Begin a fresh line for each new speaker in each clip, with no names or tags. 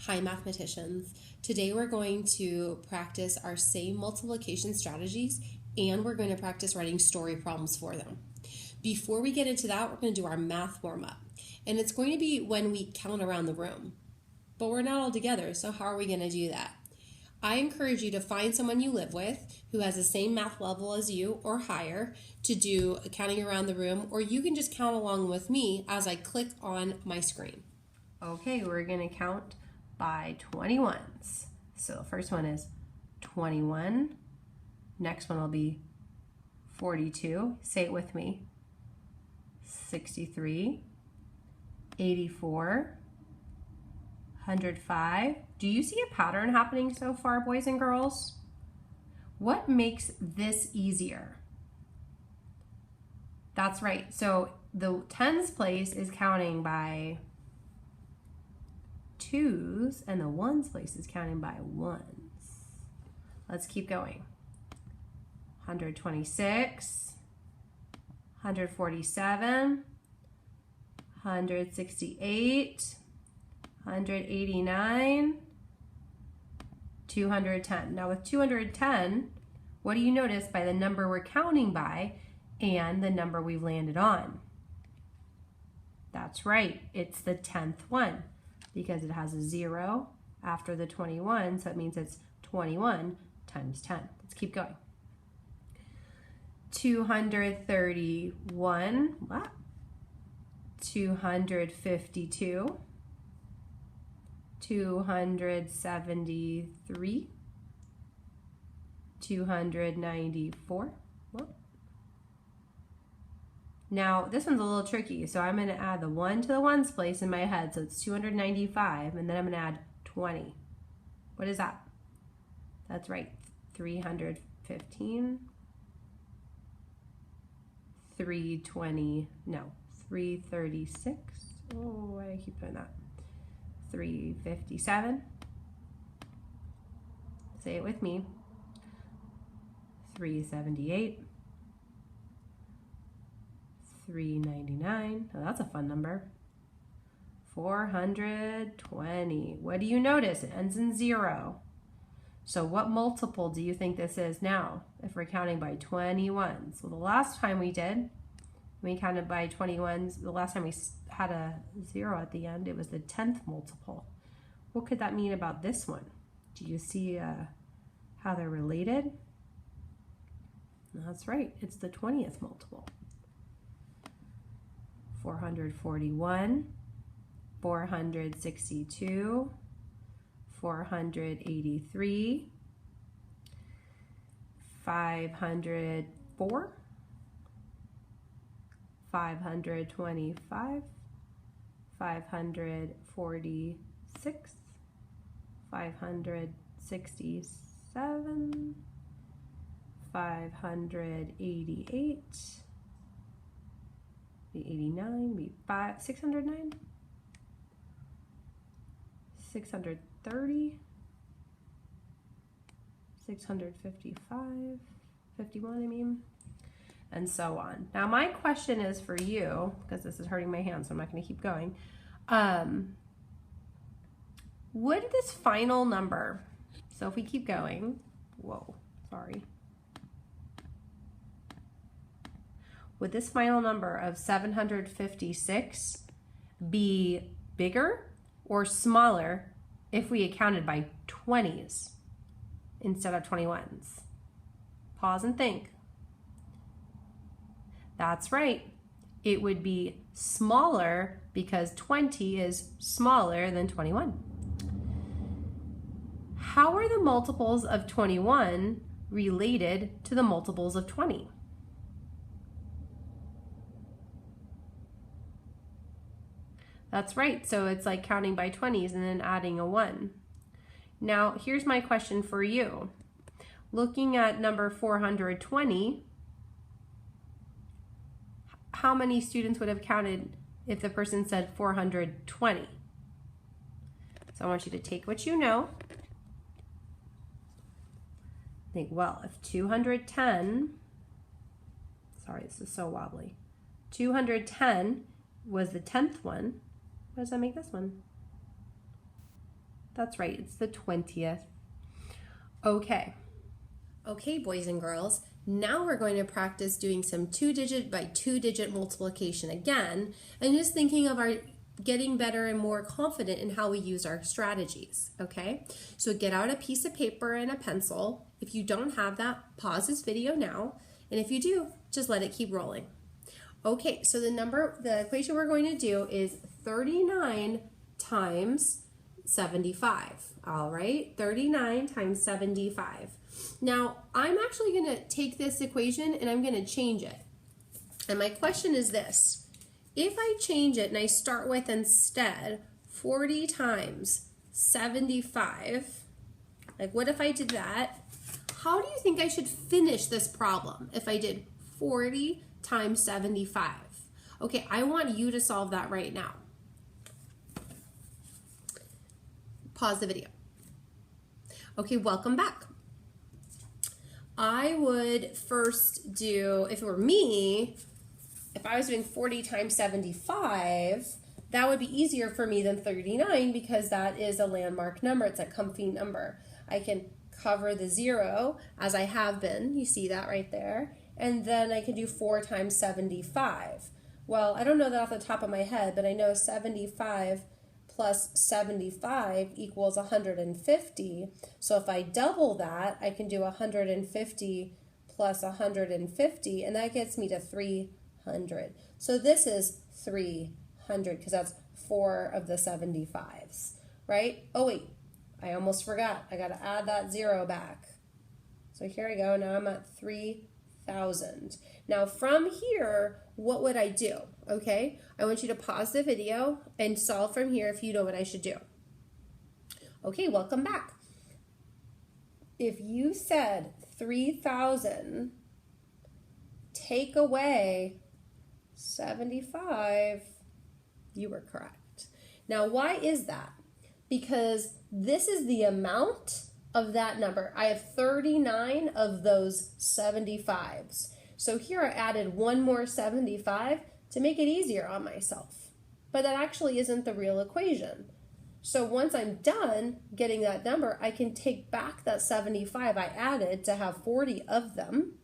Hi mathematicians. Today we're going to practice our same multiplication strategies and we're going to practice writing story problems for them. Before we get into that, we're going to do our math warm-up. And it's going to be when we count around the room. But we're not all together, so how are we going to do that? I encourage you to find someone you live with who has the same math level as you or higher to do counting around the room, or you can just count along with me as I click on my screen. Okay, we're going to count by 21s. So the first one is 21. Next one will be 42. Say it with me. 63, 84, 105. Do you see a pattern happening so far, boys and girls? What makes this easier? That's right. So the tens place is counting by twos, and the ones place is counting by ones. Let's keep going. 126, 147, 168, 189, 210. Now with 210, what do you notice by the number we're counting by and the number we've landed on? That's right, it's the 10th one because it has a 0 after the 21, so it means it's 21 times 10. Let's keep going. 231, 252, 273, 294. Now this one's a little tricky, so I'm going to add the 1 to the ones place in my head, so it's 295, and then I'm going to add 20. What is that? That's right, 315, 336. Oh, why do I keep doing that? 357. Say it with me. 378. 399. Oh, that's a fun number. 420. What do you notice? It ends in 0. So what multiple do you think this is now if we're counting by 21s? Well, the last time we counted by 21s, the last time we had a 0 at the end, it was the 10th multiple. What could that mean about this one? Do you see how they're related? That's right, it's the 20th multiple. 441, 462, 483, 504, 525, 546, 567, 588, 89, 609, 630, 655, 51, and so on. Now my question is for you, because this is hurting my hand, so I'm not going to keep going. Would this final number, so if we keep going, would this final number of 756 be bigger or smaller if we accounted by 20s instead of 21s? Pause and think. That's right. It would be smaller because 20 is smaller than 21. How are the multiples of 21 related to the multiples of 20? That's right, so it's like counting by 20s and then adding a 1. Now, here's my question for you. Looking at number 420, how many students would have counted if the person said 420? So I want you to take what you know. Think, well, if 210, sorry, this is so wobbly. 210 was the 10th one. What does that make this one? That's right, it's the 20th. Okay. Okay, boys and girls, now we're going to practice doing some 2-digit by 2-digit multiplication again, and just thinking of our getting better and more confident in how we use our strategies, okay? So get out a piece of paper and a pencil. If you don't have that, pause this video now, and if you do, just let it keep rolling. Okay, so the equation we're going to do is 39 times 75, all right? 39 times 75. Now, I'm actually going to take this equation and I'm going to change it. And my question is this. If I change it and I start with instead 40 times 75, like what if I did that? How do you think I should finish this problem if I did 40 times 75? Okay, I want you to solve that right now. Pause the video. Okay, welcome back. I would first do, if it were me, if I was doing 40 times 75, that would be easier for me than 39 because that is a landmark number. It's a comfy number. I can cover the 0 as I have been. You see that right there. And then I can do 4 times 75. Well, I don't know that off the top of my head, but I know 75 plus 75 equals 150. So if I double that, I can do 150 plus 150, and that gets me to 300. So this is 300 because that's 4 of the 75s, right? Oh wait, I almost forgot. I got to add that 0 back. So here I go. Now I'm at 3,000. Now from here, what would I do? Okay, I want you to pause the video and solve from here if you know what I should do. Okay, welcome back. If you said 3,000, take away 75, you were correct. Now, why is that? Because this is the amount of that number. I have 39 of those 75s. So here I added one more 75 to make it easier on myself. But that actually isn't the real equation. So once I'm done getting that number, I can take back that 75 I added to have 40 of them.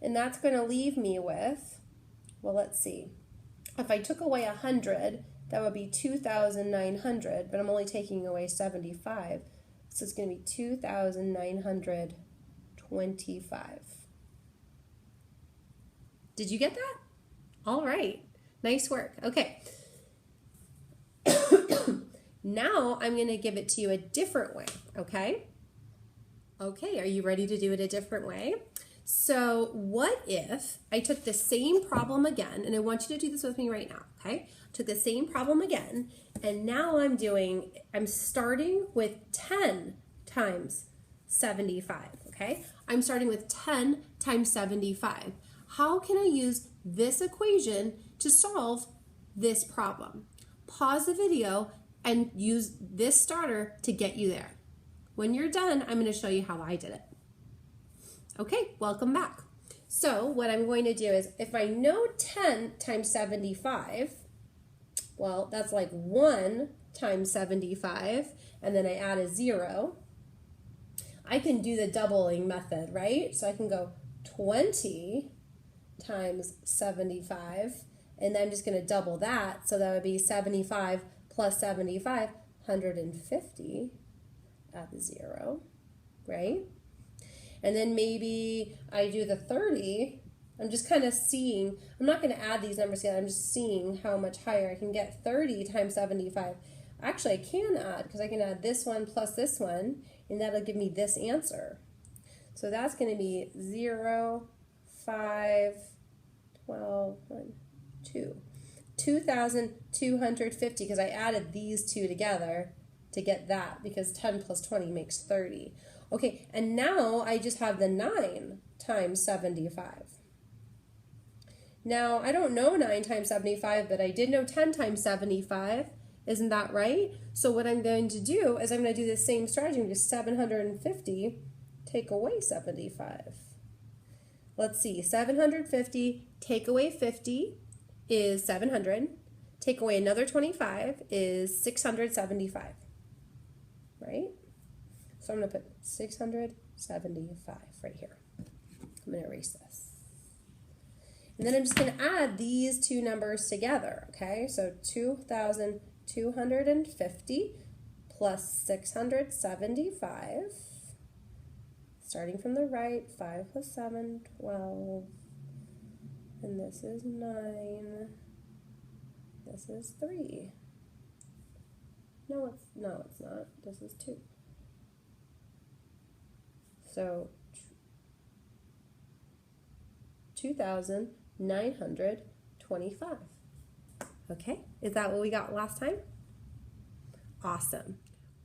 And that's going to leave me with, well, let's see. If I took away 100, that would be 2,900, but I'm only taking away 75. So it's going to be 2,925. Did you get that? All right. Nice work. Okay. Now I'm going to give it to you a different way, okay? Okay, are you ready to do it a different way? So what if I took the same problem again, and I want you to do this with me right now, okay? Took the same problem again, and now I'm starting with 10 times 75, okay? I'm starting with 10 times 75. How can I use this equation to solve this problem? Pause the video and use this starter to get you there. When you're done, I'm going to show you how I did it. Okay, welcome back. So what I'm going to do is, if I know 10 times 75, well, that's like 1 times 75, and then I add a 0. I can do the doubling method, right? So I can go 20 times 75, and then I'm just going to double that. So that would be 75 plus 75, 150 at the 0, right? And then maybe I do the 30. I'm just kind of seeing, I'm not going to add these numbers together. I'm just seeing how much higher I can get. 30 times 75. Actually, I can add, because I can add this one plus this one, and that'll give me this answer. So that's going to be 0, 5, 12, 1, 2. 2,250, because I added these two together to get that, because 10 plus 20 makes 30. Okay, and now I just have the 9 times 75. Now, I don't know 9 times 75, but I did know 10 times 75. Isn't that right? So what I'm going to do is I'm going to do the same strategy, which is 750, take away 75. Let's see, 750, take away 50 is 700. Take away another 25 is 675. right? So I'm going to put 675 right here. I'm going to erase this. And then I'm just going to add these two numbers together, okay? So 2,250 plus 675, starting from the right, 5 plus 7, 12, and this is 9, this is 3. No, it's not. This is 2. So 2,925. Okay, is that what we got last time? Awesome.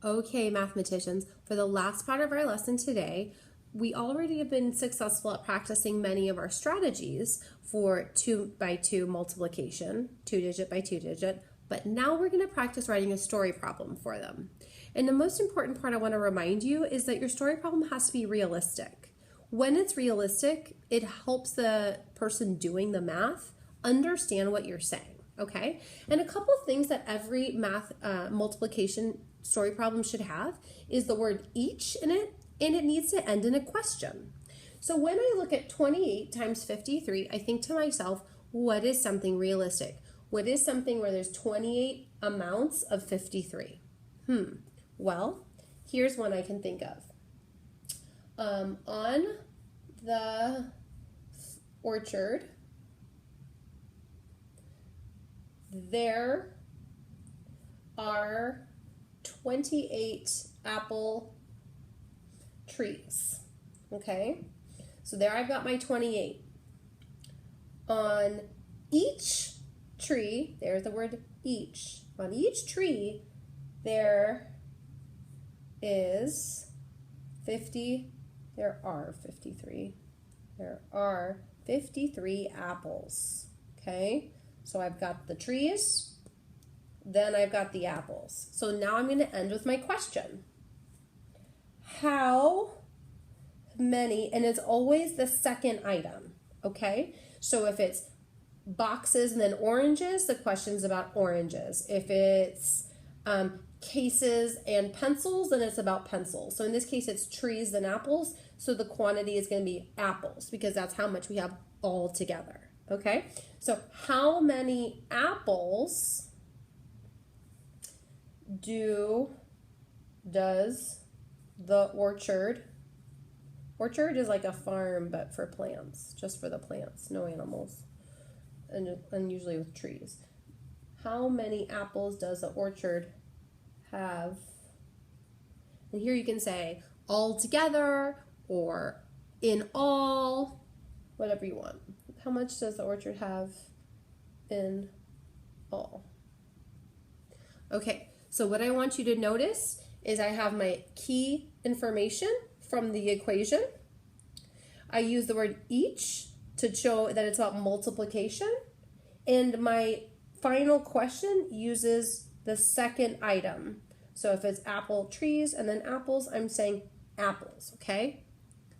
Okay, mathematicians, for the last part of our lesson today, we already have been successful at practicing many of our strategies for 2 by 2 multiplication, 2-digit by 2-digit, but now we're going to practice writing a story problem for them. And the most important part I want to remind you is that your story problem has to be realistic. When it's realistic, it helps the person doing the math understand what you're saying, okay? And a couple of things that every math multiplication story problem should have is the word each in it, and it needs to end in a question. So when I look at 28 times 53, I think to myself, what is something realistic? What is something where there's 28 amounts of 53? Well, here's one I can think of. On the orchard, there are 28 apple trees. Okay, so there I've got my 28. On each tree, there's the word each. On each tree, there is 50, there are 53. There are 53 apples. Okay, so I've got the trees, then I've got the apples. So now I'm going to end with my question. How many, and it's always the second item, okay? So if it's boxes and then oranges, the question's about oranges. If it's cases and pencils, then it's about pencils. So in this case, it's trees and apples. So the quantity is going to be apples because that's how much we have all together, okay? So how many apples does the orchard is like a farm, but for plants, just for the plants, no animals, and usually with trees. How many apples does the orchard have? And here you can say all together or in all, whatever you want. How much does the orchard have in all? Okay, so what I want you to notice is I have my key information from the equation. I use the word each to show that it's about multiplication. And my final question uses the second item. So if it's apple trees and then apples, I'm saying apples, okay?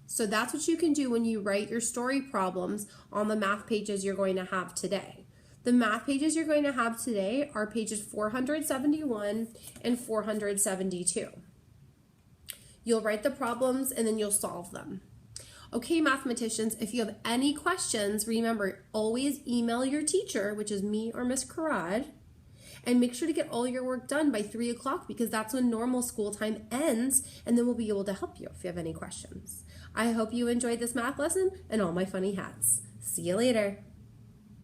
So that's what you can do when you write your story problems on the math pages you're going to have today. The math pages you're going to have today are pages 471 and 472. You'll write the problems and then you'll solve them. Okay, mathematicians, if you have any questions, remember, always email your teacher, which is me or Miss Karad, and make sure to get all your work done by 3 o'clock because that's when normal school time ends, and then we'll be able to help you if you have any questions. I hope you enjoyed this math lesson and all my funny hats. See you later.